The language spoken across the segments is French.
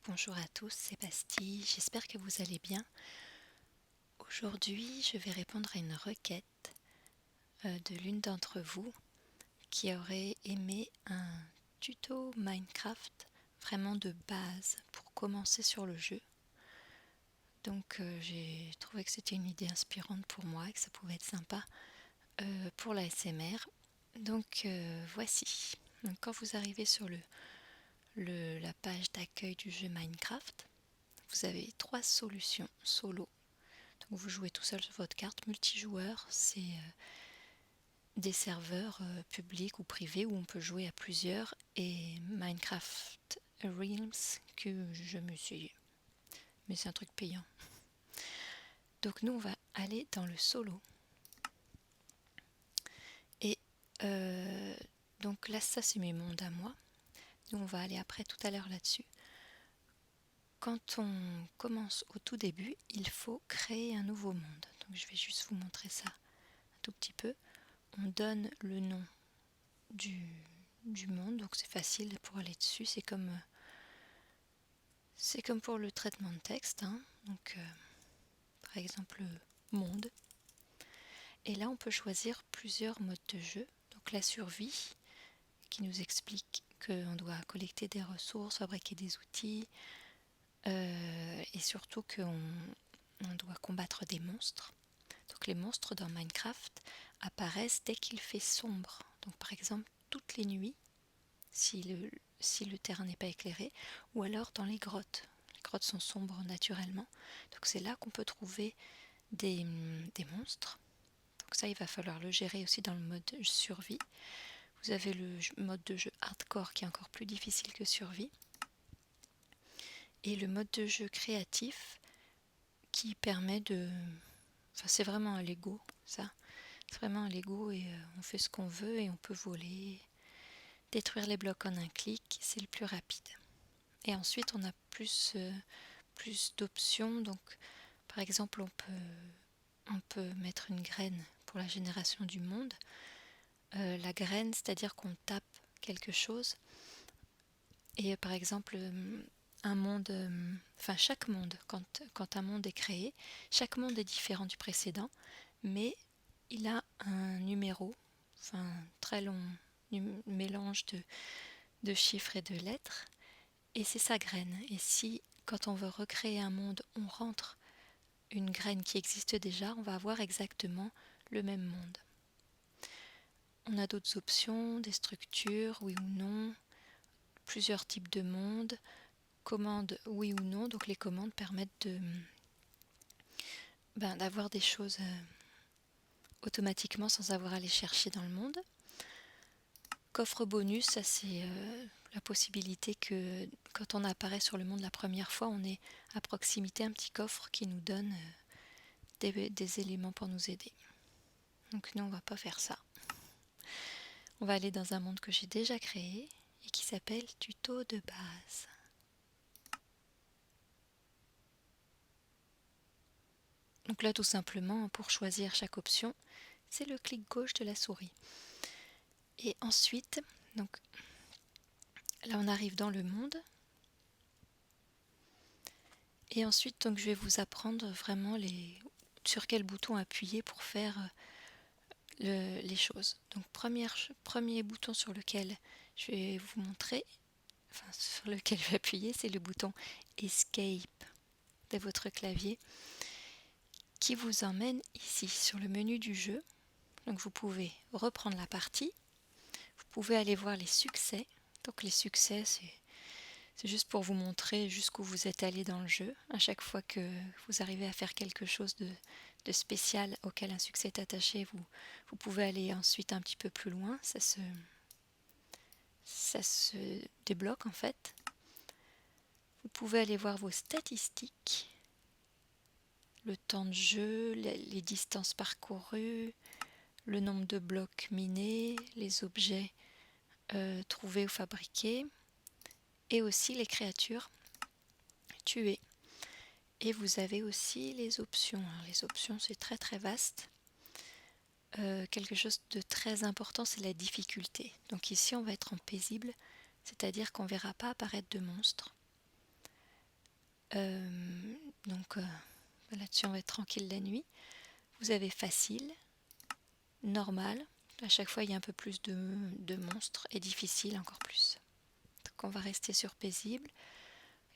Bonjour à tous, c'est Bastille, j'espère que vous allez bien. Aujourd'hui, je vais répondre à une requête de l'une d'entre vous qui aurait aimé un tuto Minecraft vraiment de base pour commencer sur le jeu. Donc j'ai trouvé que c'était une idée inspirante pour moi et que ça pouvait être sympa pour la SMR. Donc voici. Donc, quand vous arrivez sur la page d'accueil du jeu Minecraft, vous avez trois solutions solo. Donc vous jouez tout seul sur votre carte. Multijoueur, c'est des serveurs publics ou privés où on peut jouer à plusieurs. Et Minecraft Realms, que je me suis... Mais c'est un truc payant. Donc nous, on va aller dans le solo. Et donc là, ça c'est mes mondes à moi. Nous, on va aller après tout à l'heure là-dessus. Quand on commence au tout début, il faut créer un nouveau monde. Donc je vais juste vous montrer ça un tout petit peu. On donne le nom du monde, donc c'est facile pour aller dessus. C'est comme pour le traitement de texte, hein. Donc par exemple monde. Et là on peut choisir plusieurs modes de jeu. Donc la survie qui nous explique qu'on doit collecter des ressources, fabriquer des outils et surtout qu'on doit combattre des monstres. Donc les monstres dans Minecraft apparaissent dès qu'il fait sombre. Donc par exemple toutes les nuits, si le terrain n'est pas éclairé, ou alors dans les grottes. Les grottes sont sombres naturellement, donc c'est là qu'on peut trouver des monstres. Donc ça, il va falloir le gérer aussi dans le mode survie. Vous avez le mode de jeu hardcore qui est encore plus difficile que survie. Et le mode de jeu créatif qui permet de... Enfin, c'est vraiment un Lego, ça. C'est vraiment un Lego et on fait ce qu'on veut et on peut voler, détruire les blocs en un clic, c'est le plus rapide. Et ensuite, on a plus d'options. Donc, par exemple, on peut mettre une graine pour la génération du monde. La graine, c'est-à-dire qu'on tape quelque chose. Et par exemple, un monde, enfin chaque monde, quand un monde est créé, chaque monde est différent du précédent, mais il a un numéro, enfin un très long mélange de chiffres et de lettres. Et c'est sa graine. Et si, quand on veut recréer un monde, on rentre une graine qui existe déjà, on va avoir exactement le même monde. On a d'autres options, des structures, oui ou non, plusieurs types de mondes, commandes, oui ou non. Donc les commandes permettent d'avoir des choses automatiquement sans avoir à les chercher dans le monde. Coffre bonus, ça c'est la possibilité que quand on apparaît sur le monde la première fois, on ait à proximité un petit coffre qui nous donne des éléments pour nous aider. Donc nous on va pas faire ça. On va aller dans un monde que j'ai déjà créé et qui s'appelle tuto de base. Donc là tout simplement pour choisir chaque option, c'est le clic gauche de la souris. Et ensuite, donc là on arrive dans le monde. Et ensuite donc je vais vous apprendre vraiment sur quel bouton appuyer pour faire les choses. Donc premier bouton sur lequel je vais vous montrer, enfin sur lequel je vais appuyer, c'est le bouton Escape de votre clavier qui vous emmène ici sur le menu du jeu. Donc vous pouvez reprendre la partie, vous pouvez aller voir les succès. Donc les succès c'est juste pour vous montrer jusqu'où vous êtes allé dans le jeu. À chaque fois que vous arrivez à faire quelque chose de spécial auquel un succès est attaché, vous pouvez aller ensuite un petit peu plus loin. Ça se débloque en fait. Vous pouvez aller voir vos statistiques, le temps de jeu, les distances parcourues, le nombre de blocs minés, les objets trouvés ou fabriqués, et aussi les créatures tuées. Et vous avez aussi les options. Alors, les options, c'est très très vaste. Quelque chose de très important, c'est la difficulté. Donc ici, on va être en paisible, c'est-à-dire qu'on ne verra pas apparaître de monstres. Donc là-dessus on va être tranquille la nuit. Vous avez facile, normal, à chaque fois il y a un peu plus de monstres, et difficile encore plus. Donc on va rester sur paisible.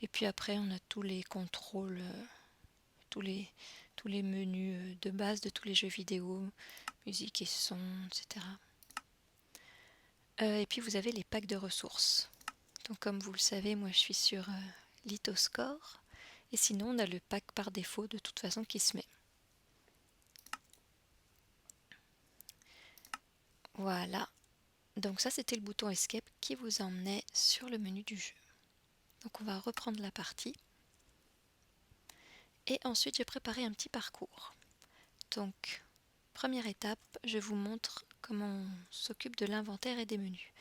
Et puis après on a tous les contrôles, tous les menus de base de tous les jeux vidéo, musique et son, etc. Et puis vous avez les packs de ressources. Donc comme vous le savez, moi je suis sur Lithoscore. Et sinon on a le pack par défaut de toute façon qui se met. Voilà. Donc ça c'était le bouton Escape qui vous emmenait sur le menu du jeu. Donc on va reprendre la partie. Et ensuite j'ai préparé un petit parcours. Donc première étape, je vous montre comment on s'occupe de l'inventaire et des menus.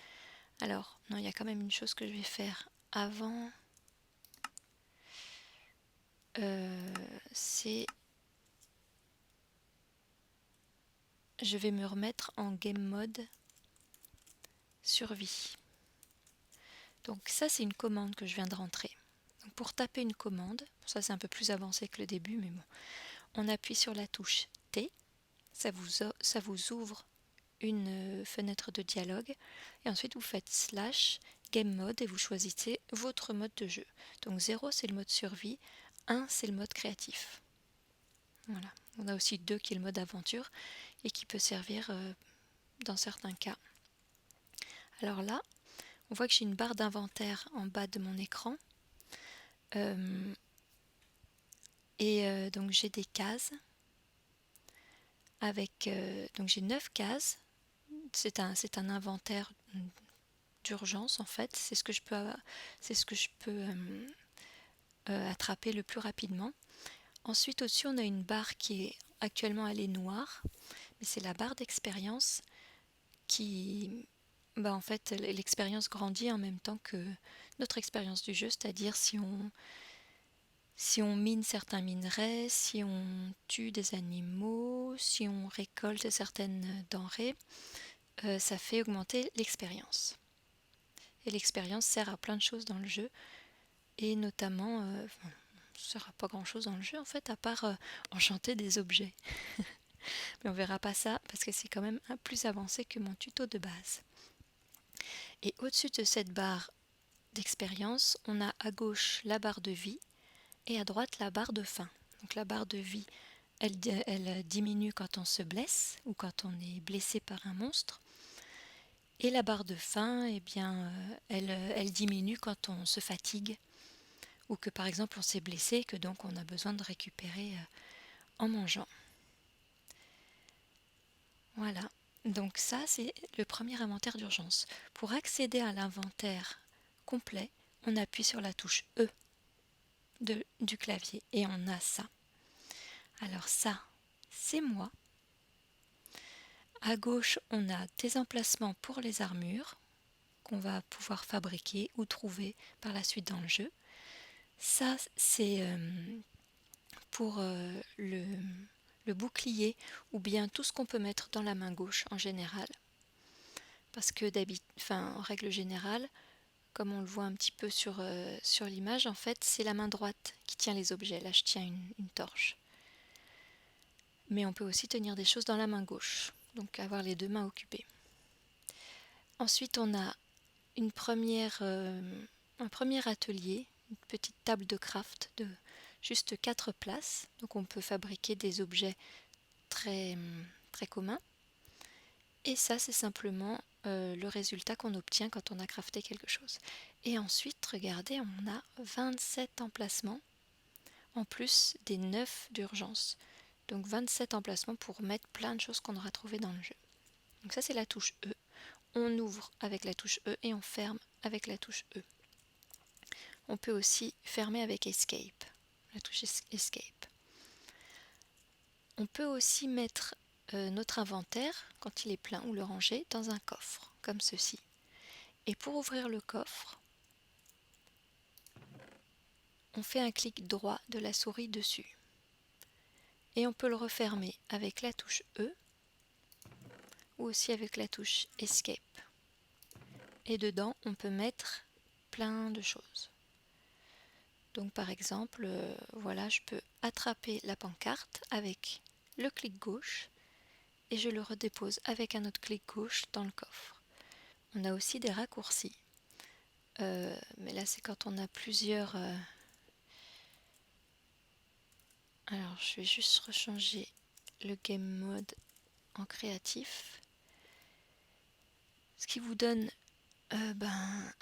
Alors non, il y a quand même une chose que je vais faire avant. C'est... Je vais me remettre en game mode survie. Donc ça c'est une commande que je viens de rentrer. Donc pour taper une commande, ça c'est un peu plus avancé que le début, mais bon, on appuie sur la touche T, ça vous ouvre une fenêtre de dialogue, et ensuite vous faites slash game mode et vous choisissez votre mode de jeu. Donc 0 c'est le mode survie, 1 c'est le mode créatif. Voilà. On a aussi 2 qui est le mode aventure et qui peut servir dans certains cas. Alors là, on voit que j'ai une barre d'inventaire en bas de mon écran. Donc j'ai des cases avec donc j'ai 9 cases. C'est un inventaire d'urgence en fait. C'est ce que je peux attraper le plus rapidement. Ensuite au-dessus on a une barre qui est actuellement elle est noire, mais c'est la barre d'expérience qui en fait l'expérience grandit en même temps que notre expérience du jeu, c'est-à-dire si on mine certains minerais, si on tue des animaux, si on récolte certaines denrées, ça fait augmenter l'expérience. Et l'expérience sert à plein de choses dans le jeu, et notamment, ça sert à pas grand-chose dans le jeu en fait, à part enchanter des objets. Mais on verra pas ça parce que c'est quand même un plus avancé que mon tuto de base. Et au-dessus de cette barre d'expérience, on a à gauche la barre de vie et à droite la barre de faim. Donc la barre de vie, elle diminue quand on se blesse ou quand on est blessé par un monstre. Et la barre de faim, eh bien, elle diminue quand on se fatigue ou que par exemple on s'est blessé et que donc on a besoin de récupérer en mangeant. Voilà, donc ça c'est le premier inventaire d'urgence. Pour accéder à l'inventaire complet, on appuie sur la touche E du clavier et on a ça. Alors ça, c'est moi. À gauche, on a des emplacements pour les armures qu'on va pouvoir fabriquer ou trouver par la suite dans le jeu. Ça, c'est pour le bouclier ou bien tout ce qu'on peut mettre dans la main gauche en général. Parce que en règle générale, comme on le voit un petit peu sur l'image, en fait, c'est la main droite qui tient les objets. Là, je tiens une torche. Mais on peut aussi tenir des choses dans la main gauche, donc avoir les deux mains occupées. Ensuite, on a un premier atelier, une petite table de craft de juste 4 places. Donc on peut fabriquer des objets très, très communs. Et ça, c'est simplement le résultat qu'on obtient quand on a crafté quelque chose. Et ensuite, regardez, on a 27 emplacements, en plus des 9 d'urgence. Donc 27 emplacements pour mettre plein de choses qu'on aura trouvées dans le jeu. Donc ça, c'est la touche E. On ouvre avec la touche E et on ferme avec la touche E. On peut aussi fermer avec Escape, la touche Escape. On peut aussi mettre notre inventaire, quand il est plein, ou le ranger dans un coffre, comme ceci. Et pour ouvrir le coffre, on fait un clic droit de la souris dessus. Et on peut le refermer avec la touche E ou aussi avec la touche Escape. Et dedans, on peut mettre plein de choses. Donc par exemple, voilà, je peux attraper la pancarte avec le clic gauche et je le redépose avec un autre clic gauche dans le coffre. On a aussi des raccourcis. Mais là c'est quand on a plusieurs... Alors je vais juste rechanger le game mode en créatif. Ce qui vous donne un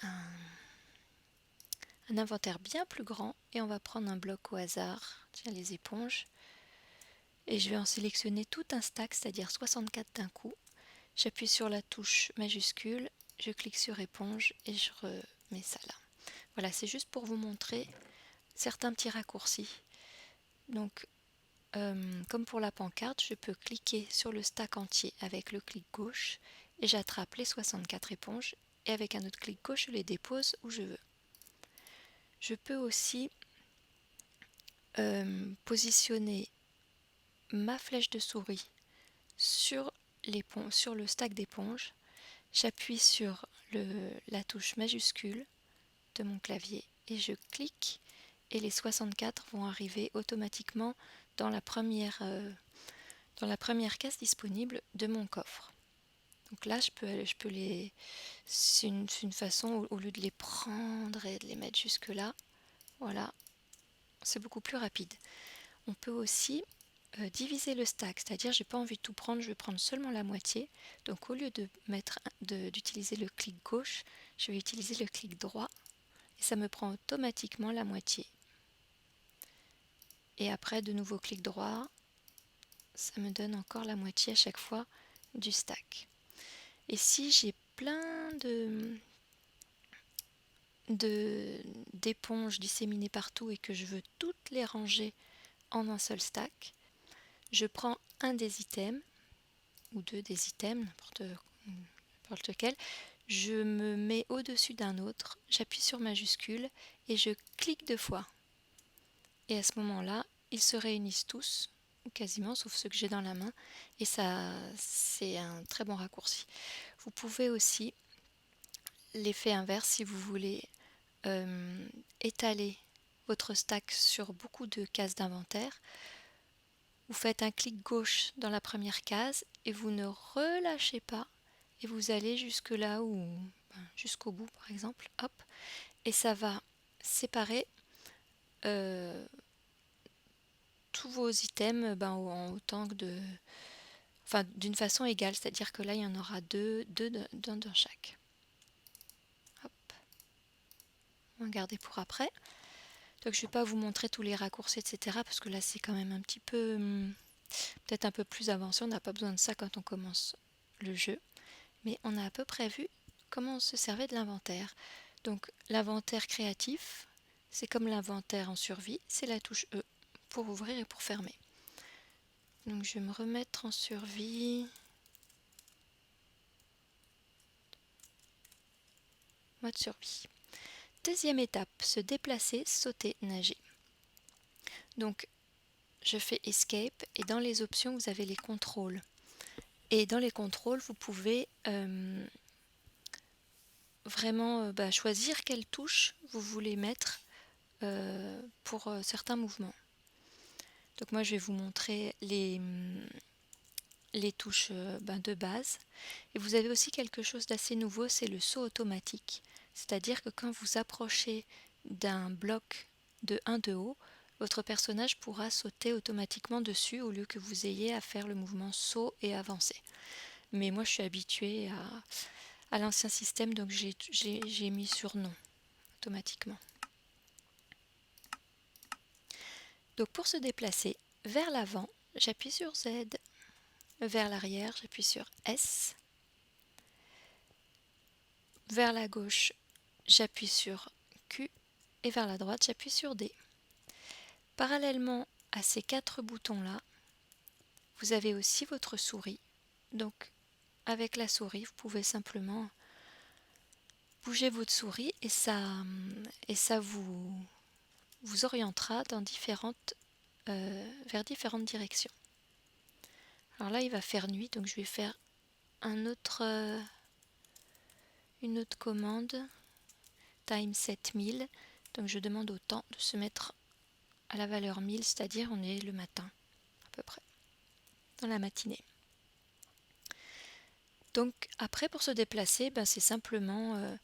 inventaire bien plus grand. Et on va prendre un bloc au hasard, tiens les éponges. Et je vais en sélectionner tout un stack, c'est-à-dire 64 d'un coup. J'appuie sur la touche majuscule, je clique sur éponge et je remets ça là. Voilà, c'est juste pour vous montrer certains petits raccourcis. Donc, comme pour la pancarte, je peux cliquer sur le stack entier avec le clic gauche et j'attrape les 64 éponges et avec un autre clic gauche, je les dépose où je veux. Je peux aussi positionner ma flèche de souris sur le stack d'éponges. J'appuie sur la touche majuscule de mon clavier et je clique et les 64 vont arriver automatiquement dans la première case disponible de mon coffre. Donc là, je peux les... C'est une façon, au lieu de les prendre et de les mettre jusque là, voilà, c'est beaucoup plus rapide. On peut aussi diviser le stack, c'est-à-dire j'ai pas envie de tout prendre, je vais prendre seulement la moitié. Donc au lieu d'utiliser le clic gauche, je vais utiliser le clic droit et ça me prend automatiquement la moitié. Et après de nouveau clic droit, ça me donne encore la moitié à chaque fois du stack. Et si j'ai plein d'éponges disséminées partout et que je veux toutes les ranger en un seul stack, je prends un des items ou deux des items, n'importe lequel, je me mets au-dessus d'un autre, j'appuie sur majuscule et je clique 2 fois. Et à ce moment-là, ils se réunissent tous, ou quasiment, sauf ceux que j'ai dans la main, et ça, c'est un très bon raccourci. Vous pouvez aussi l'effet inverse si vous voulez étaler votre stack sur beaucoup de cases d'inventaire. Vous faites un clic gauche dans la première case et vous ne relâchez pas et vous allez jusque là ou jusqu'au bout par exemple, hop, et ça va séparer tous vos items en autant que d'une façon égale, c'est-à-dire que là il y en aura deux dans chaque. Hop, on va garder pour après. Donc je ne vais pas vous montrer tous les raccourcis, etc. parce que là c'est quand même un petit peu, peut-être un peu plus avancé, on n'a pas besoin de ça quand on commence le jeu. Mais on a à peu près vu comment on se servait de l'inventaire. Donc l'inventaire créatif, c'est comme l'inventaire en survie, c'est la touche E pour ouvrir et pour fermer. Donc je vais me remettre en survie. Mode survie. Deuxième étape, se déplacer, sauter, nager. Donc je fais Escape et dans les options vous avez les contrôles. Et dans les contrôles vous pouvez vraiment choisir quelle touche vous voulez mettre pour certains mouvements. Donc moi je vais vous montrer les touches de base. Et vous avez aussi quelque chose d'assez nouveau, c'est le saut automatique. C'est-à-dire que quand vous approchez d'un bloc de 1 de haut, votre personnage pourra sauter automatiquement dessus au lieu que vous ayez à faire le mouvement saut et avancer. Mais moi je suis habituée à l'ancien système, donc j'ai mis sur non automatiquement. Donc pour se déplacer vers l'avant, j'appuie sur Z. Vers l'arrière, j'appuie sur S. Vers la gauche, j'appuie sur Q. Et vers la droite, j'appuie sur D. Parallèlement à ces 4 boutons-là, vous avez aussi votre souris. Donc avec la souris, vous pouvez simplement bouger votre souris et ça vous orientera dans vers différentes directions. Alors là, il va faire nuit, donc je vais faire une autre commande, time 7000. Donc je demande au temps de se mettre à la valeur 1000, c'est-à-dire on est le matin, à peu près, dans la matinée. Donc après pour se déplacer, c'est simplement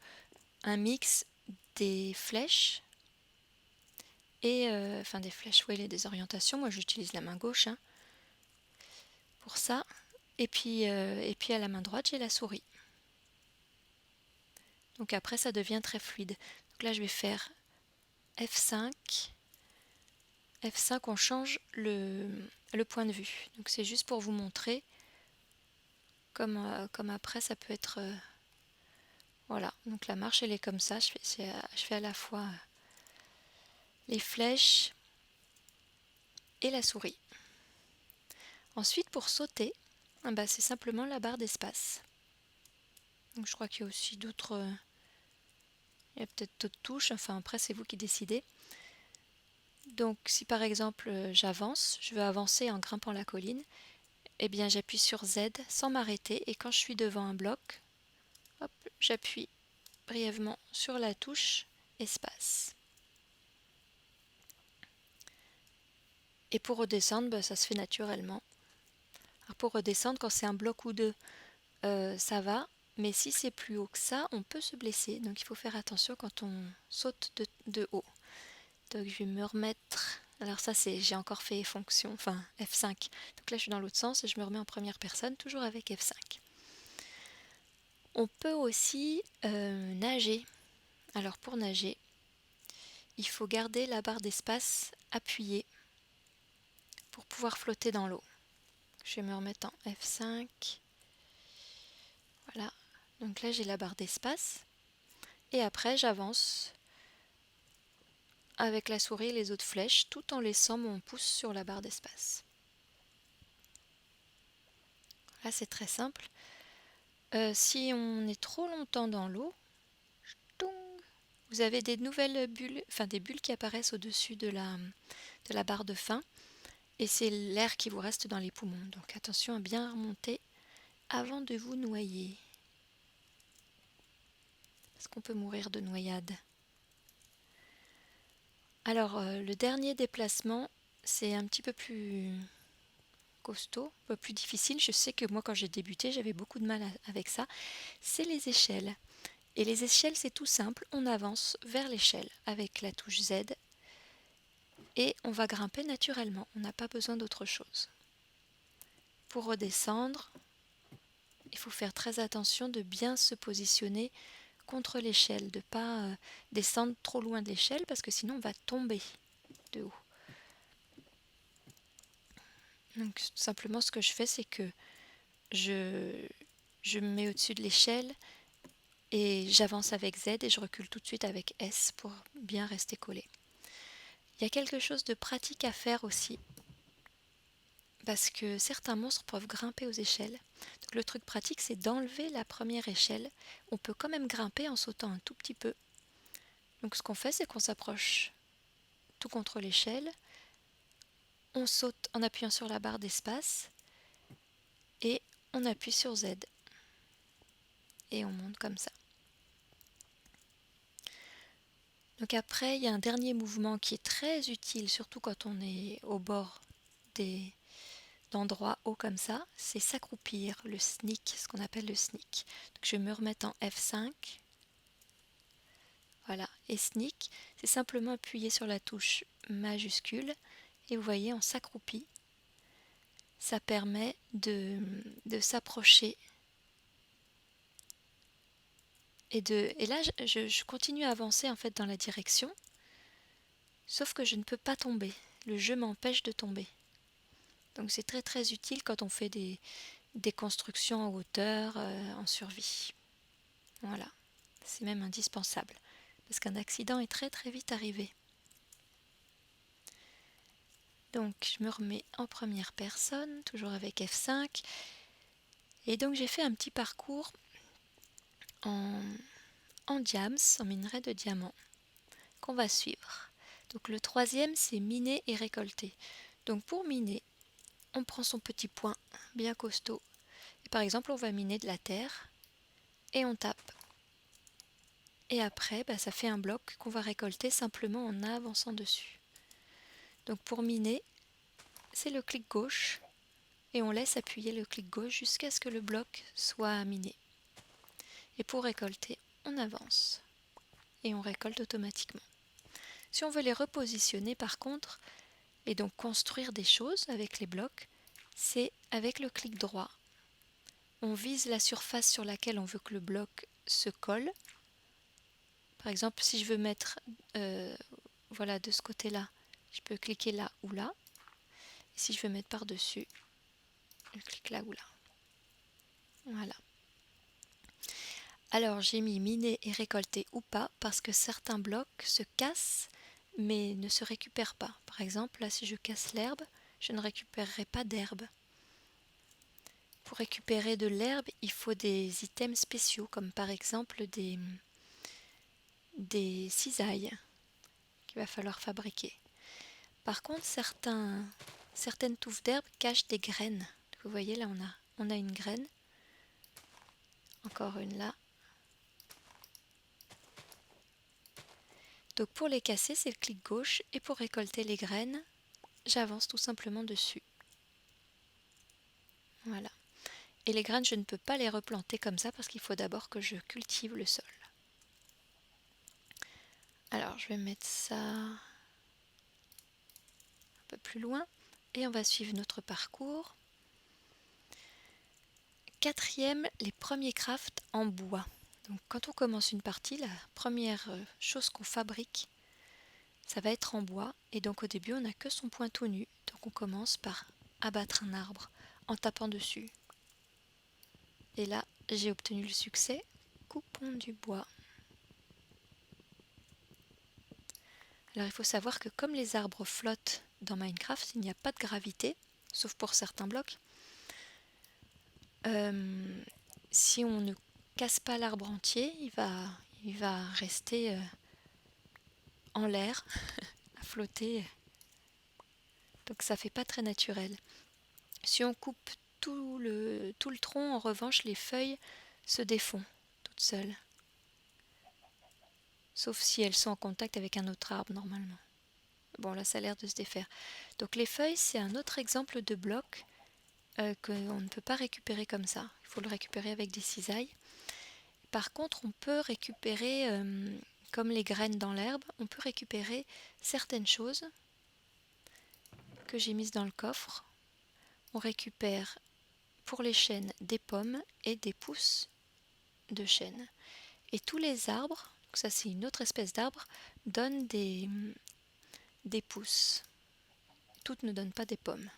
un mix des flèches et enfin des flèches, oui, des orientations. Moi j'utilise la main gauche pour ça. Et puis à la main droite j'ai la souris. Donc après ça devient très fluide. Donc là je vais faire F5. F5 on change le point de vue. Donc c'est juste pour vous montrer comme après ça peut être... voilà, donc la marche elle est comme ça. Je fais à la fois les flèches et la souris. Ensuite pour sauter, c'est simplement la barre d'espace. Donc je crois qu'il y a aussi d'autres... il y a peut-être d'autres touches, enfin après c'est vous qui décidez. Donc si par exemple j'avance, je veux avancer en grimpant la colline, eh bien j'appuie sur Z sans m'arrêter et quand je suis devant un bloc, hop, j'appuie brièvement sur la touche espace. Et pour redescendre, ça se fait naturellement. Alors pour redescendre, quand c'est un bloc ou deux, ça va, mais si c'est plus haut que ça, on peut se blesser. Donc il faut faire attention quand on saute de haut. Donc je vais me remettre... Alors ça j'ai encore fait fonction, enfin F5. Donc là je suis dans l'autre sens et je me remets en première personne, toujours avec F5. On peut aussi nager. Alors pour nager, il faut garder la barre d'espace appuyée pour pouvoir flotter dans l'eau. Je vais me remettre en F5. Voilà. Donc là j'ai la barre d'espace. Et après j'avance avec la souris et les autres flèches tout en laissant mon pouce sur la barre d'espace. Là c'est très simple. Si on est trop longtemps dans l'eau, vous avez des nouvelles bulles, enfin des bulles qui apparaissent au-dessus de la barre de fin. Et c'est l'air qui vous reste dans les poumons. Donc attention à bien remonter avant de vous noyer. Parce qu'on peut mourir de noyade. Alors le dernier déplacement, c'est un petit peu plus costaud, un peu plus difficile. Je sais que moi quand j'ai débuté, j'avais beaucoup de mal avec ça. C'est les échelles. Et les échelles, c'est tout simple. On avance vers l'échelle avec la touche Z. Et on va grimper naturellement. On n'a pas besoin d'autre chose. Pour redescendre, il faut faire très attention de bien se positionner contre l'échelle, de ne pas descendre trop loin de l'échelle parce que sinon on va tomber de haut. Donc tout simplement ce que je fais c'est que je me mets au-dessus de l'échelle et j'avance avec Z et je recule tout de suite avec S pour bien rester collé. Il y a quelque chose de pratique à faire aussi parce que certains monstres peuvent grimper aux échelles. Donc le truc pratique c'est d'enlever la première échelle. On peut quand même grimper en sautant un tout petit peu. Donc ce qu'on fait c'est qu'on s'approche tout contre l'échelle. On saute en appuyant sur la barre d'espace et on appuie sur Z. Et on monte comme ça. Donc après, il y a un dernier mouvement qui est très utile, surtout quand on est au bord d'endroits hauts comme ça, c'est s'accroupir, le sneak, ce qu'on appelle le sneak. Donc je vais me remettre en F5. Voilà, et sneak, c'est simplement appuyer sur la touche majuscule et vous voyez, on s'accroupit. Ça permet de s'approcher. Et là, je continue à avancer en fait dans la direction, sauf que je ne peux pas tomber. Le jeu m'empêche de tomber. Donc c'est très très utile quand on fait des constructions en hauteur, en survie. Voilà, c'est même indispensable, parce qu'un accident est très très vite arrivé. Donc je me remets en première personne, toujours avec F5. Et donc j'ai fait un petit parcours en diams, en minerai de diamant, qu'on va suivre. Donc le troisième, c'est miner et récolter. Donc pour miner, on prend son petit point bien costaud. Et par exemple, on va miner de la terre et on tape. Et après, ça fait un bloc qu'on va récolter simplement en avançant dessus. Donc pour miner, c'est le clic gauche et on laisse appuyer le clic gauche jusqu'à ce que le bloc soit miné. Et pour récolter, on avance et on récolte automatiquement. Si on veut les repositionner par contre, et donc construire des choses avec les blocs, c'est avec le clic droit. On vise la surface sur laquelle on veut que le bloc se colle. Par exemple, si je veux mettre voilà, de ce côté-là, je peux cliquer là ou là. Et si je veux mettre par-dessus, je clique là ou là. Voilà. Alors j'ai mis miner et récolter ou pas parce que certains blocs se cassent mais ne se récupèrent pas. Par exemple, là si je casse l'herbe, je ne récupérerai pas d'herbe. Pour récupérer de l'herbe, il faut des items spéciaux comme par exemple des cisailles qu'il va falloir fabriquer. Par contre, certaines touffes d'herbe cachent des graines. Vous voyez là on a une graine, encore une là. Donc pour les casser, c'est le clic gauche et pour récolter les graines, j'avance tout simplement dessus. Voilà. Et les graines, je ne peux pas les replanter comme ça parce qu'il faut d'abord que je cultive le sol. Alors je vais mettre ça un peu plus loin et on va suivre notre parcours. Quatrième, les premiers crafts en bois. Donc quand on commence une partie, la première chose qu'on fabrique, ça va être en bois. Et donc au début, on n'a que son point tout nu. Donc on commence par abattre un arbre en tapant dessus. Et là, j'ai obtenu le succès. Coupons du bois. Alors il faut savoir que comme les arbres flottent dans Minecraft, il n'y a pas de gravité, sauf pour certains blocs. Si on ne casse pas l'arbre entier, il va rester en l'air, à flotter. Donc ça fait pas très naturel. Si on coupe tout le tronc, en revanche, les feuilles se défont toutes seules. Sauf si elles sont en contact avec un autre arbre normalement. Bon là ça a l'air de se défaire. Donc les feuilles c'est un autre exemple de bloc qu'on ne peut pas récupérer comme ça. Il faut le récupérer avec des cisailles. Par contre on peut récupérer, comme les graines dans l'herbe, on peut récupérer certaines choses que j'ai mises dans le coffre. On récupère pour les chênes des pommes et des pousses de chêne. Et tous les arbres, donc ça c'est une autre espèce d'arbre, donnent des pousses. Toutes ne donnent pas des pommes.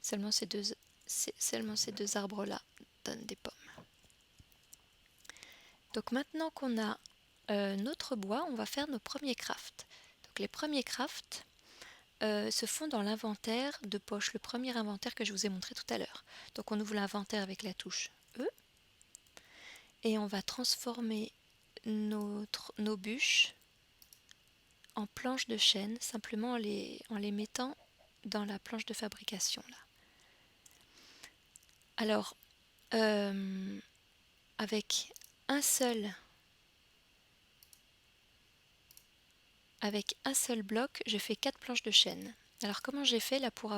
Seulement ces deux arbres-là donnent des pommes. Donc maintenant qu'on a notre bois, on va faire nos premiers crafts. Donc les premiers crafts se font dans l'inventaire de poche, le premier inventaire que je vous ai montré tout à l'heure. Donc on ouvre l'inventaire avec la touche E et on va transformer nos bûches en planches de chêne, simplement en les mettant dans la planche de fabrication là. Alors avec un seul bloc, je fais 4 planches de chêne. Alors comment j'ai fait là pour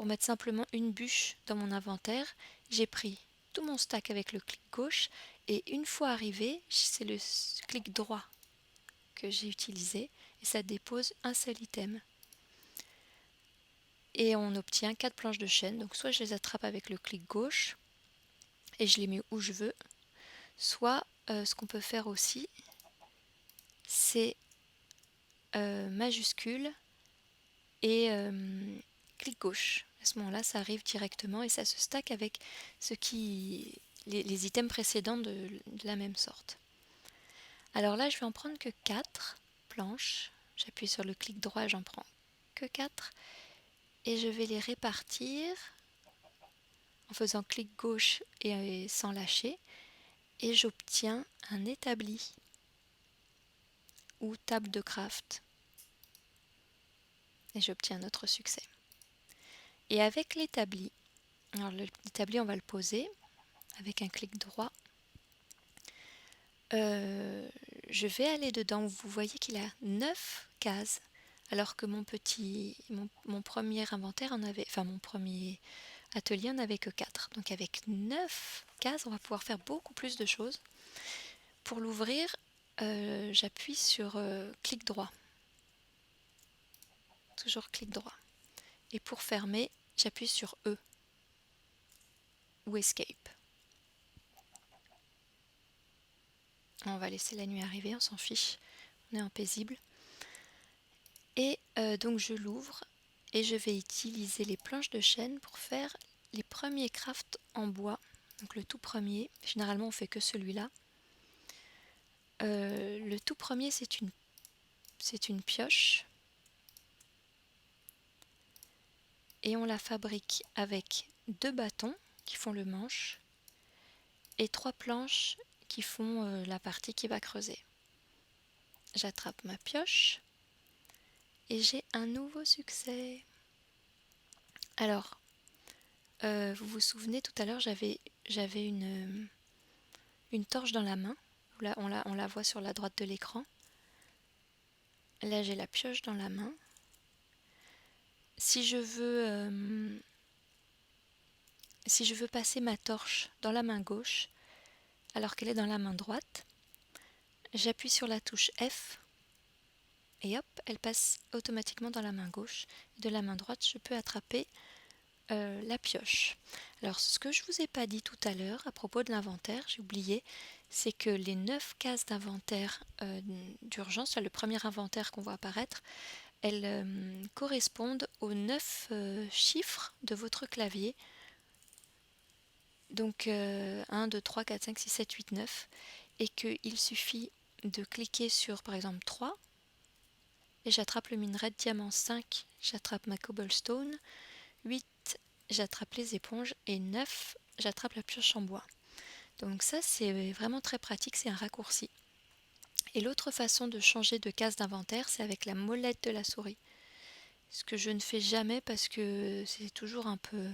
mettre simplement une bûche dans mon inventaire? J'ai pris tout mon stack avec le clic gauche et une fois arrivé, c'est le clic droit que j'ai utilisé et ça dépose un seul item. Et on obtient 4 planches de chêne, donc soit je les attrape avec le clic gauche et je les mets où je veux, soit ce qu'on peut faire aussi, c'est majuscule et clic gauche. À ce moment-là, ça arrive directement et ça se stack avec les items précédents de la même sorte. Alors là, je vais en prendre que 4 planches. J'appuie sur le clic droit, j'en prends que 4. Et je vais les répartir en faisant clic gauche et sans lâcher. Et j'obtiens un établi ou table de craft. Et j'obtiens notre succès. Et avec l'établi, alors l'établi on va le poser avec un clic droit. je vais aller dedans. Vous voyez qu'il a 9 cases, alors que mon premier inventaire en avait, enfin mon premier atelier en avait que 4. Donc avec 9 cases, on va pouvoir faire beaucoup plus de choses. Pour l'ouvrir, j'appuie sur clic droit. Toujours clic droit. Et pour fermer, j'appuie sur E ou Escape. On va laisser la nuit arriver, on s'en fiche. On est en paisible. Et donc je l'ouvre et je vais utiliser les planches de chêne pour faire les premiers crafts en bois. Donc le tout premier, généralement on fait que celui-là. Le tout premier c'est une pioche. Et on la fabrique avec 2 bâtons qui font le manche et 3 planches qui font la partie qui va creuser. J'attrape ma pioche et j'ai un nouveau succès. Alors, vous vous souvenez tout à l'heure, j'avais une torche dans la main. Là, on la voit sur la droite de l'écran. Là, j'ai la pioche dans la main. Si je veux passer ma torche dans la main gauche, alors qu'elle est dans la main droite, j'appuie sur la touche F et hop, elle passe automatiquement dans la main gauche. De la main droite, je peux attraper la pioche. Alors, ce que je ne vous ai pas dit tout à l'heure à propos de l'inventaire, j'ai oublié, c'est que les 9 cases d'inventaire d'urgence, le premier inventaire qu'on voit apparaître, elles correspondent aux 9 chiffres de votre clavier. Donc 1, 2, 3, 4, 5, 6, 7, 8, 9. Et qu'il suffit de cliquer sur par exemple 3 et j'attrape le minerai de diamant. 5, j'attrape ma cobblestone. 8, j'attrape les éponges. Et 9, j'attrape la pioche en bois. Donc ça c'est vraiment très pratique, c'est un raccourci. Et l'autre façon de changer de case d'inventaire, c'est avec la molette de la souris. Ce que je ne fais jamais parce que c'est toujours un peu...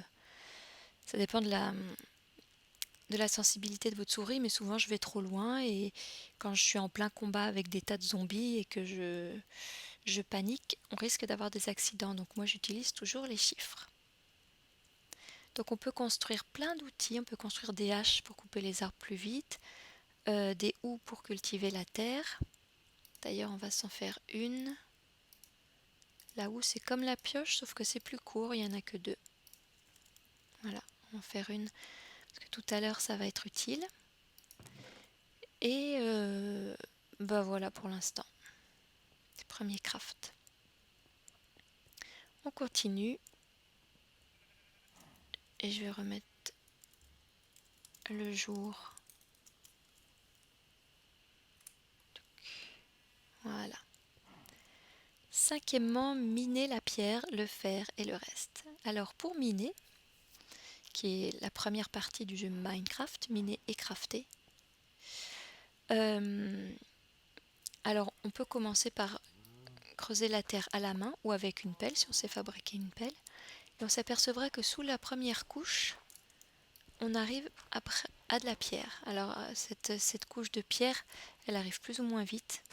Ça dépend de la sensibilité de votre souris, mais souvent je vais trop loin et quand je suis en plein combat avec des tas de zombies et que je panique, on risque d'avoir des accidents. Donc moi j'utilise toujours les chiffres. Donc on peut construire plein d'outils, on peut construire des haches pour couper les arbres plus vite, des houes pour cultiver la terre. D'ailleurs on va s'en faire une. La houe c'est comme la pioche sauf que c'est plus court, il n'y en a que 2. Voilà, on va en faire une parce que tout à l'heure ça va être utile. Et bah voilà pour l'instant. Premier craft. On continue. Et je vais remettre le jour. Voilà. Cinquièmement, miner la pierre, le fer et le reste. Alors pour miner, qui est la première partie du jeu Minecraft, miner et crafter. Alors on peut commencer par creuser la terre à la main ou avec une pelle si on sait fabriquer une pelle. Et on s'apercevra que sous la première couche, on arrive après à de la pierre. Alors cette couche de pierre, elle arrive plus ou moins vite.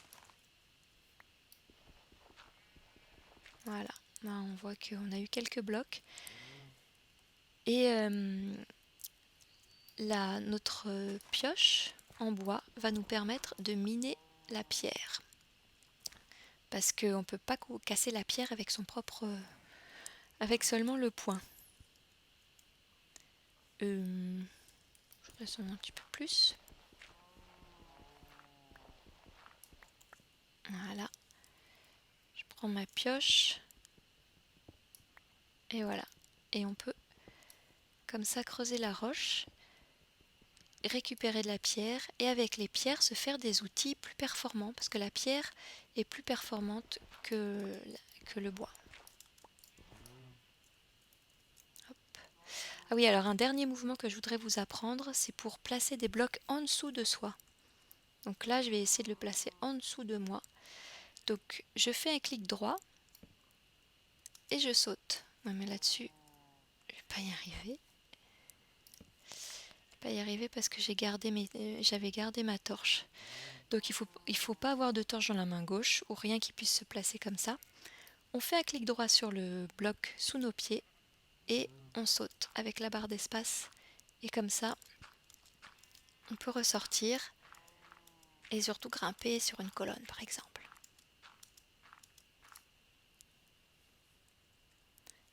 Voilà, là, on voit qu'on a eu quelques blocs. Et notre pioche en bois va nous permettre de miner la pierre. Parce qu'on ne peut pas casser la pierre avec avec seulement le poing. Je descends un petit peu plus. Voilà. Je prends ma pioche. Et voilà. Et on peut comme ça creuser la roche, récupérer de la pierre et avec les pierres se faire des outils plus performants parce que la pierre est plus performante que le bois. Hop. Ah oui, alors un dernier mouvement que je voudrais vous apprendre, c'est pour placer des blocs en dessous de soi. Donc là, je vais essayer de le placer en dessous de moi. Donc je fais un clic droit et je saute. Ouais, mais là-dessus, je ne vais pas y arriver. pas y arriver parce que j'avais gardé ma torche. Donc il faut pas avoir de torche dans la main gauche ou rien qui puisse se placer comme ça. On fait un clic droit sur le bloc sous nos pieds et on saute avec la barre d'espace. Et comme ça, on peut ressortir et surtout grimper sur une colonne par exemple.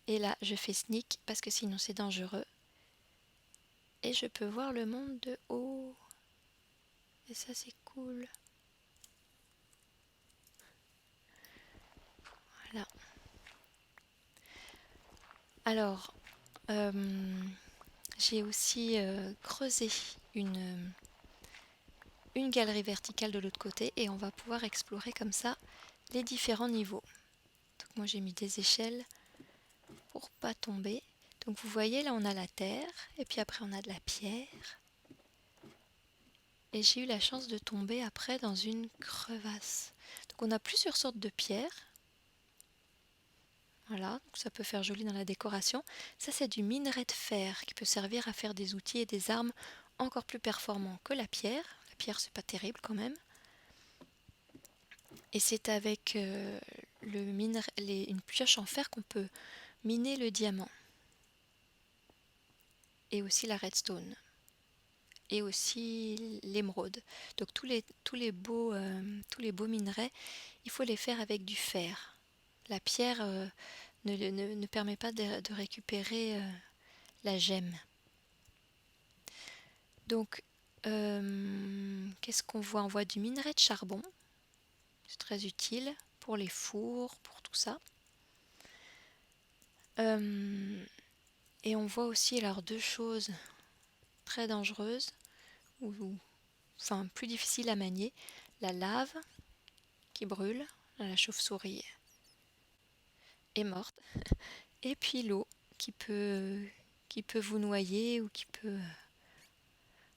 Et là, je fais sneak parce que sinon c'est dangereux. Et je peux voir le monde de haut. Et ça c'est cool. Voilà. Alors, j'ai aussi creusé une galerie verticale de l'autre côté et on va pouvoir explorer comme ça les différents niveaux. Donc moi j'ai mis des échelles pour pas tomber. Donc vous voyez là on a la terre et puis après on a de la pierre. Et j'ai eu la chance de tomber après dans une crevasse. Donc on a plusieurs sortes de pierres. Voilà, donc ça peut faire joli dans la décoration. Ça c'est du minerai de fer qui peut servir à faire des outils et des armes encore plus performants que la pierre. La pierre c'est pas terrible quand même. Et c'est avec une pioche en fer qu'on peut miner le diamant. Et aussi la redstone. Et aussi l'émeraude. Donc tous les beaux minerais, il faut les faire avec du fer. La pierre ne permet pas de récupérer la gemme. Donc, qu'est-ce qu'on voit? On voit du minerai de charbon. C'est très utile pour les fours, pour tout ça. Et on voit aussi alors deux choses très dangereuses, enfin plus difficiles à manier. La lave qui brûle, la chauve-souris est morte. Et puis l'eau qui peut vous noyer ou qui peut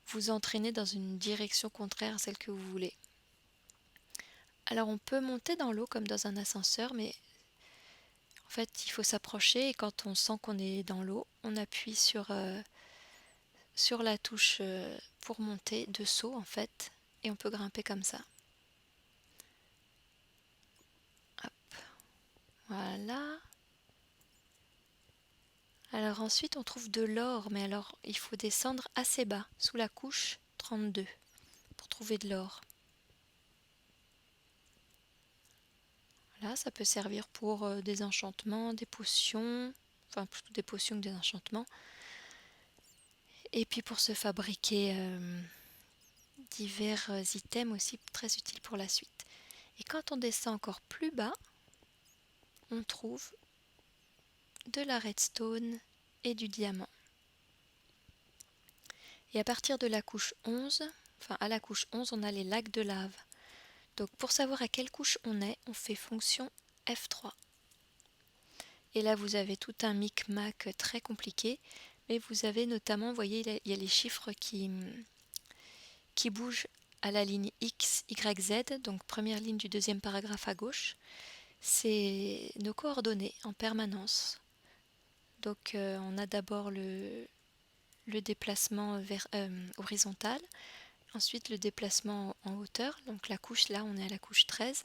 vous entraîner dans une direction contraire à celle que vous voulez. Alors on peut monter dans l'eau comme dans un ascenseur, mais en fait il faut s'approcher et quand on sent qu'on est dans l'eau, on appuie sur la touche pour monter de saut en fait, et on peut grimper comme ça. Hop, voilà. Alors ensuite on trouve de l'or, mais alors il faut descendre assez bas, sous la couche 32, pour trouver de l'or. Là, ça peut servir pour des enchantements, des potions, enfin plutôt des potions que des enchantements. Et puis pour se fabriquer divers items aussi très utiles pour la suite. Et quand on descend encore plus bas, on trouve de la redstone et du diamant. Et à partir de la couche 11, enfin à la couche 11, on a les lacs de lave. Donc pour savoir à quelle couche on est, on fait fonction F3. Et là vous avez tout un micmac très compliqué, mais vous avez notamment, vous voyez, il y a les chiffres qui bougent à la ligne X, Y, Z, donc première ligne du deuxième paragraphe à gauche. C'est nos coordonnées en permanence. Donc on a d'abord le déplacement horizontal, ensuite le déplacement en hauteur, donc la couche là on est à la couche 13,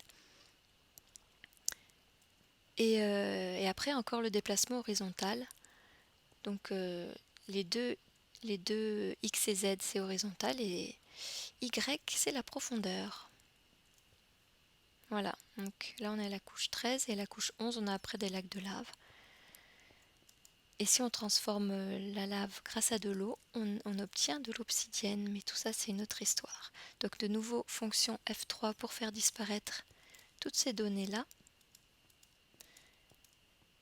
et après encore le déplacement horizontal, donc les deux X et Z c'est horizontal et Y c'est la profondeur. Voilà, donc là on est à la couche 13 et à la couche 11 on a après des lacs de lave. Et si on transforme la lave grâce à de l'eau, on obtient de l'obsidienne, mais tout ça c'est une autre histoire. Donc de nouveau, fonction F3 pour faire disparaître toutes ces données-là.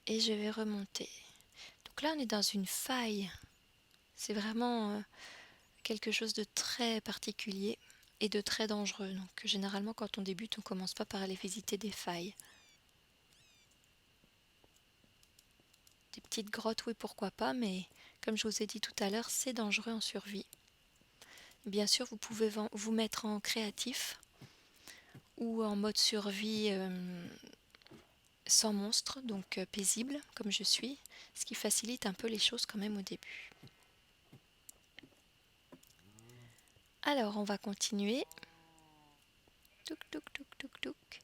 Et je vais remonter. Donc là on est dans une faille. C'est vraiment quelque chose de très particulier et de très dangereux. Donc généralement quand on débute, on ne commence pas par aller visiter des failles. Des petites grottes, oui pourquoi pas, mais comme je vous ai dit tout à l'heure, c'est dangereux en survie. Bien sûr, vous pouvez vous mettre en créatif ou en mode survie sans monstre, donc paisible comme je suis, ce qui facilite un peu les choses quand même au début. Alors, on va continuer. Touk, touk, touk, touk, touk.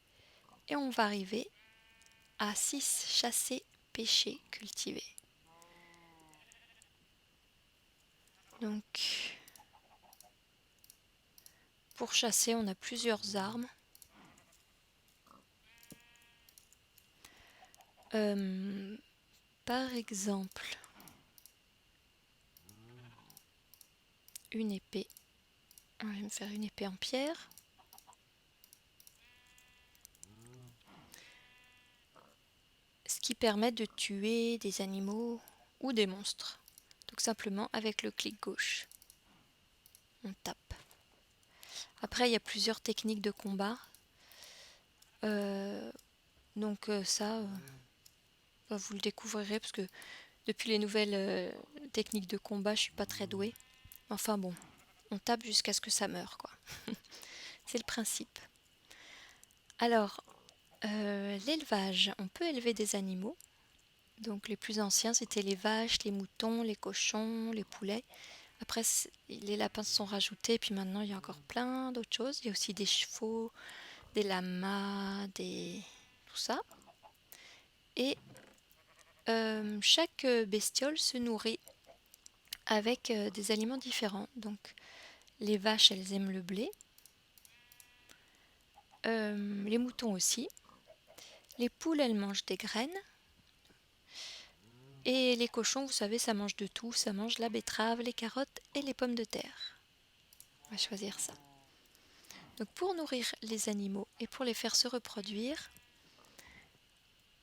Et on va arriver à 6 chasser, pêcher, cultiver. Donc, pour chasser, on a plusieurs armes. Par exemple, une épée. On va me faire une épée en pierre. Ce qui permet de tuer des animaux ou des monstres. Donc simplement avec le clic gauche. On tape. Après, il y a plusieurs techniques de combat. Ça, vous le découvrirez parce que depuis les nouvelles techniques de combat, je suis pas très douée. Enfin bon, on tape jusqu'à ce que ça meure, quoi. C'est le principe. Alors, l'élevage, on peut élever des animaux. Donc les plus anciens, c'était les vaches, les moutons, les cochons, les poulets. Après, les lapins se sont rajoutés, puis maintenant il y a encore plein d'autres choses. Il y a aussi des chevaux, des lamas, tout ça. Et chaque bestiole se nourrit avec des aliments différents. Donc les vaches, elles aiment le blé. Les moutons aussi. Les poules, elles mangent des graines. Et les cochons, vous savez, ça mange de tout. Ça mange la betterave, les carottes et les pommes de terre. On va choisir ça. Donc pour nourrir les animaux et pour les faire se reproduire,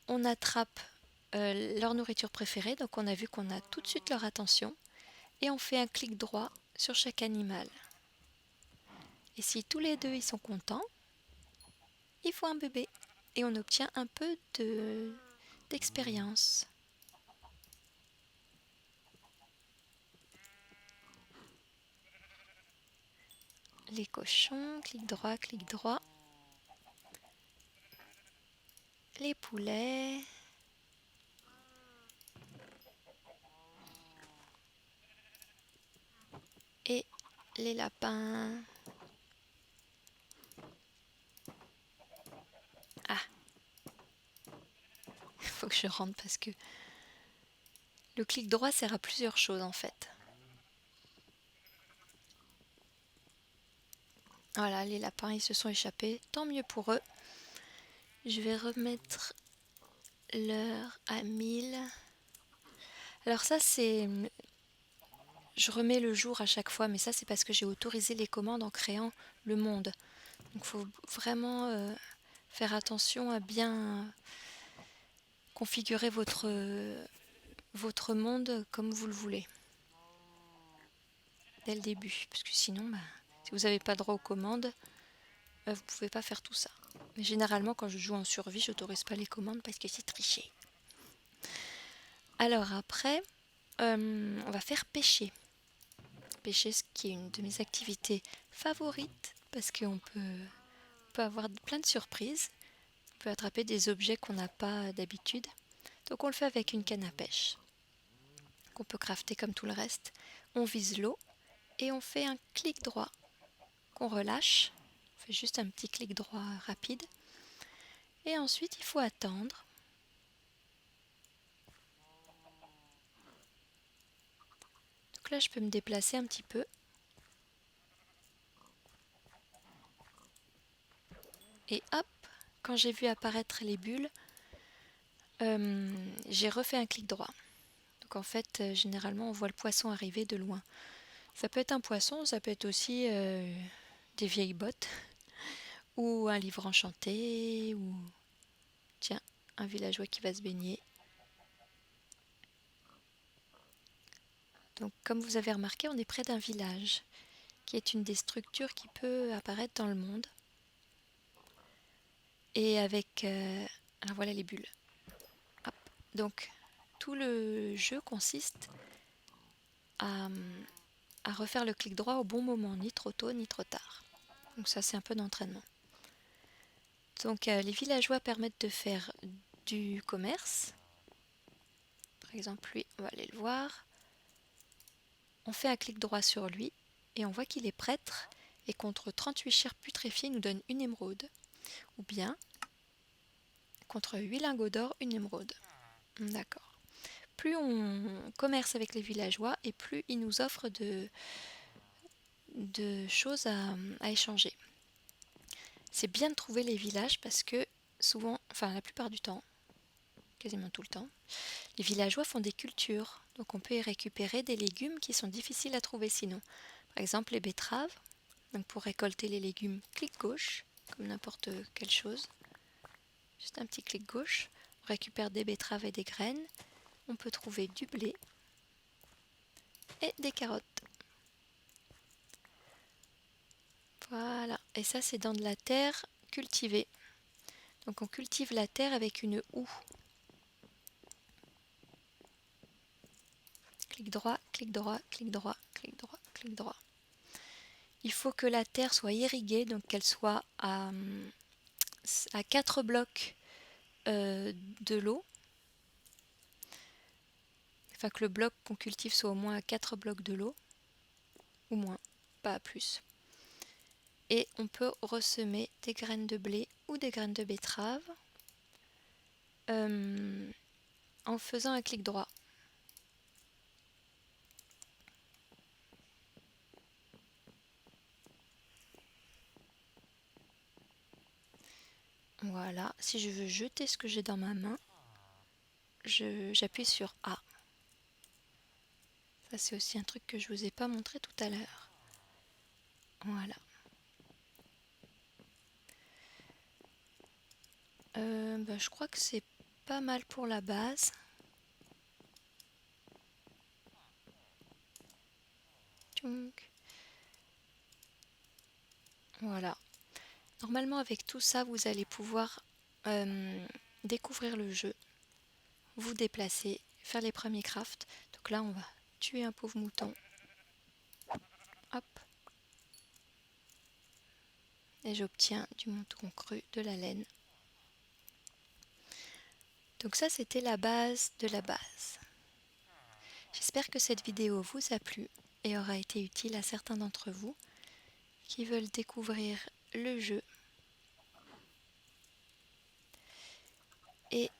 on attrape leur nourriture préférée. Donc on a vu qu'on a tout de suite leur attention. Et on fait un clic droit sur chaque animal. Et si tous les deux ils sont contents, il faut un bébé. Et on obtient un peu d'expérience. Les cochons, clic droit, clic droit. Les poulets. Et les lapins. Ah, il faut que je rentre parce que le clic droit sert à plusieurs choses en fait. Voilà, les lapins ils se sont échappés, tant mieux pour eux. Je vais remettre l'heure à 1000. Alors ça c'est... Je remets le jour à chaque fois, mais ça c'est parce que j'ai autorisé les commandes en créant le monde. Donc il faut vraiment faire attention à bien configurer votre monde comme vous le voulez. Dès le début, parce que sinon, si vous n'avez pas droit aux commandes, vous ne pouvez pas faire tout ça. Mais généralement, quand je joue en survie, je n'autorise pas les commandes parce que c'est triché. Alors après, on va faire pêcher. Pêcher, ce qui est une de mes activités favorites, parce qu'on peut avoir plein de surprises. On peut attraper des objets qu'on n'a pas d'habitude. Donc on le fait avec une canne à pêche, qu'on peut crafter comme tout le reste. On vise l'eau et on fait un clic droit qu'on relâche. On fait juste un petit clic droit rapide. Et ensuite, il faut attendre. Donc là, je peux me déplacer un petit peu. Et hop, quand j'ai vu apparaître les bulles, j'ai refait un clic droit. Donc en fait, généralement, on voit le poisson arriver de loin. Ça peut être un poisson, ça peut être aussi des vieilles bottes, ou un livre enchanté, ou tiens, un villageois qui va se baigner. Donc comme vous avez remarqué, on est près d'un village, qui est une des structures qui peut apparaître dans le monde. Et avec... alors voilà les bulles. Hop. Donc tout le jeu consiste à refaire le clic droit au bon moment, ni trop tôt ni trop tard. Donc ça c'est un peu d'entraînement. Donc les villageois permettent de faire du commerce. Par exemple lui, on va aller le voir. On fait un clic droit sur lui et on voit qu'il est prêtre et contre 38 chairs putréfiées il nous donne une émeraude. Ou bien contre 8 lingots d'or, une émeraude. D'accord. Plus on commerce avec les villageois et plus ils nous offrent de choses à échanger. C'est bien de trouver les villages parce que souvent, enfin la plupart du temps, quasiment tout le temps, les villageois font des cultures. Donc on peut y récupérer des légumes qui sont difficiles à trouver sinon. Par exemple les betteraves. Donc pour récolter les légumes, clic gauche, comme n'importe quelle chose. Juste un petit clic gauche. On récupère des betteraves et des graines. On peut trouver du blé et des carottes. Voilà, et ça c'est dans de la terre cultivée. Donc on cultive la terre avec une houe. Clic droit, clic droit, clic droit, clic droit, clic droit. Il faut que la terre soit irriguée, donc qu'elle soit à 4 blocs de l'eau. Enfin que le bloc qu'on cultive soit au moins à 4 blocs de l'eau. Ou moins, pas plus. Et on peut ressemer des graines de blé ou des graines de betterave en faisant un clic droit. Voilà, si je veux jeter ce que j'ai dans ma main, j'appuie sur A. Ça c'est aussi un truc que je vous ai pas montré tout à l'heure. Voilà. Je crois que c'est pas mal pour la base. Donc, voilà. Normalement avec tout ça vous allez pouvoir découvrir le jeu, vous déplacer, faire les premiers crafts. Donc là on va tuer un pauvre mouton. Hop. Et j'obtiens du mouton cru, de la laine. Donc ça c'était la base de la base. J'espère que cette vidéo vous a plu et aura été utile à certains d'entre vous qui veulent découvrir le jeu. Et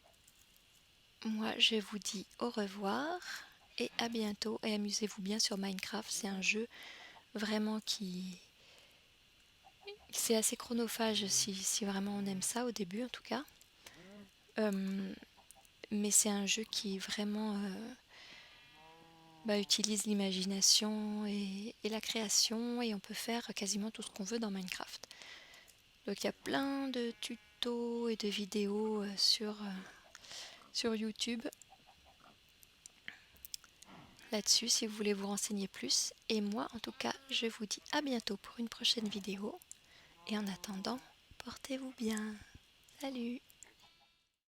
moi je vous dis au revoir et à bientôt et amusez-vous bien sur Minecraft. C'est un jeu vraiment qui... C'est assez chronophage si vraiment on aime ça au début en tout cas. Mais c'est un jeu qui vraiment utilise l'imagination et la création et on peut faire quasiment tout ce qu'on veut dans Minecraft. Donc il y a plein de tutos et de vidéos sur YouTube là-dessus si vous voulez vous renseigner plus. Et moi en tout cas je vous dis à bientôt pour une prochaine vidéo. Et en attendant, portez-vous bien. Salut!